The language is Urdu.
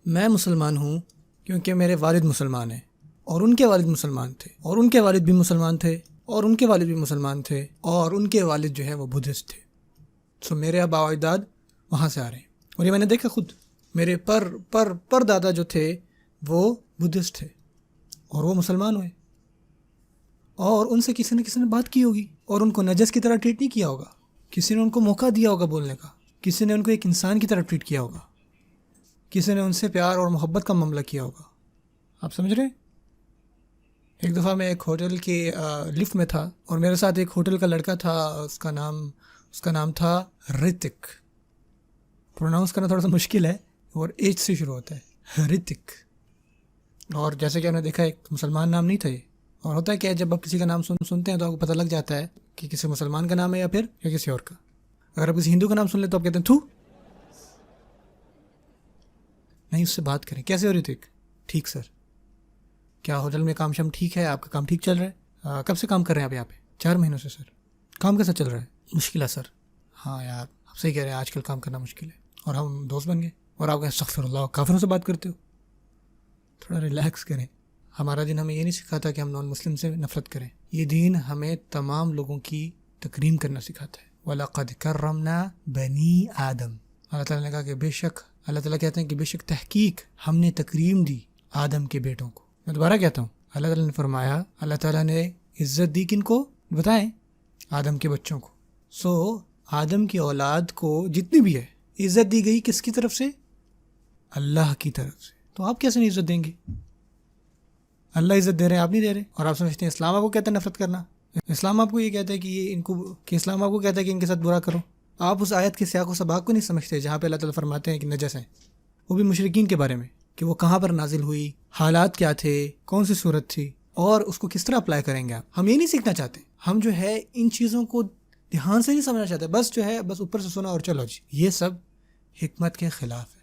میں مسلمان ہوں کیونکہ میرے والد مسلمان ہیں، اور ان کے والد مسلمان تھے، اور ان کے والد بھی مسلمان تھے، اور ان کے والد بھی مسلمان تھے، اور ان کے والد جو ہے وہ بدھسٹ تھے. سو میرے آباء و اجداد وہاں سے آ رہے ہیں، اور یہ میں نے دیکھا خود. میرے پر دادا جو تھے وہ بدھسٹ تھے اور وہ مسلمان ہوئے، اور ان سے کسی نے بات کی ہوگی اور ان کو نجس کی طرح ٹریٹ نہیں کیا ہوگا. کسی نے ان کو موقع دیا ہوگا بولنے کا، کسی نے ان کو ایک انسان کی طرح ٹریٹ کیا ہوگا، کسی نے ان سے پیار اور محبت کا معاملہ کیا ہوگا. آپ سمجھ رہے ہیں؟ ایک دفعہ میں ایک ہوٹل کی لفٹ میں تھا، اور میرے ساتھ ایک ہوٹل کا لڑکا تھا. اس کا نام تھا رتک. پروناؤنس کرنا تھوڑا سا مشکل ہے، اور ایچ سے شروع ہوتا ہے، رتک. اور جیسے کہ ہم نے دیکھا ایک مسلمان نام نہیں تھا یہ. اور ہوتا ہے کہ جب آپ کسی کا نام سنتے ہیں تو آپ کو پتہ لگ جاتا ہے کہ کسی مسلمان کا نام ہے یا کسی اور کا. اگر آپ کسی ہندو کا نام سن لیں تو آپ کہتے ہیں تھو، نہیں اس سے بات کریں. کیسے ہو رتک؟ ٹھیک سر. کیا ہوٹل میں کام شام ٹھیک ہے؟ آپ کا کام ٹھیک چل رہا ہے؟ کب سے کام کر رہے ہیں آپ یہاں پہ؟ 4 مہینوں سے سر. کام کیسا چل رہا ہے؟ مشکل ہے سر. ہاں یار آپ صحیح کہہ رہے ہیں، آج کل کام کرنا مشکل ہے. اور ہم دوست بن گئے، اور آپ کہیں استغفر اللہ، کافروں سے بات کرتے ہو. تھوڑا ریلیکس کریں. ہمارا دین ہمیں یہ نہیں سکھاتا کہ ہم نان مسلم سے نفرت کریں. یہ دین ہمیں تمام لوگوں کی تکریم کرنا سکھاتا ہے. وَلَقَدْ كَرَّمْنَا بَنِي آدم. اللہ تعالیٰ نے کہا کہ بے شک، اللہ تعالیٰ کہتے ہیں کہ بے شک تحقیق ہم نے تکریم دی آدم کے بیٹوں کو. میں دوبارہ کہتا ہوں، اللہ تعالیٰ نے فرمایا، اللہ تعالیٰ نے عزت دی کن کو؟ بتائیں. آدم کے بچوں کو. سو آدم کی اولاد کو جتنی بھی ہے عزت دی گئی کس کی طرف سے؟ اللہ کی طرف سے. تو آپ کیسے نہیں عزت دیں گے؟ اللہ عزت دے رہے ہیں، آپ نہیں دے رہے. اور آپ سمجھتے ہیں اسلام آپ کو کہتا ہے نفرت کرنا. اسلام آپ کو یہ کہتا ہے کہ اسلام آپ کو کہتا ہے کہ ان کے ساتھ برا کرو. آپ اس آیت کے سیاق و سباق کو نہیں سمجھتے جہاں پہ اللہ تعالیٰ فرماتے ہیں کہ نجس ہیں. وہ بھی مشرکین کے بارے میں، کہ وہ کہاں پر نازل ہوئی، حالات کیا تھے، کون سی صورت تھی، اور اس کو کس طرح اپلائی کریں گے. آپ ہم یہ نہیں سیکھنا چاہتے. ہم جو ہے ان چیزوں کو دھیان سے نہیں سمجھنا چاہتے. بس جو ہے بس اوپر سے سنا اور چلو جی. یہ سب حکمت کے خلاف ہے.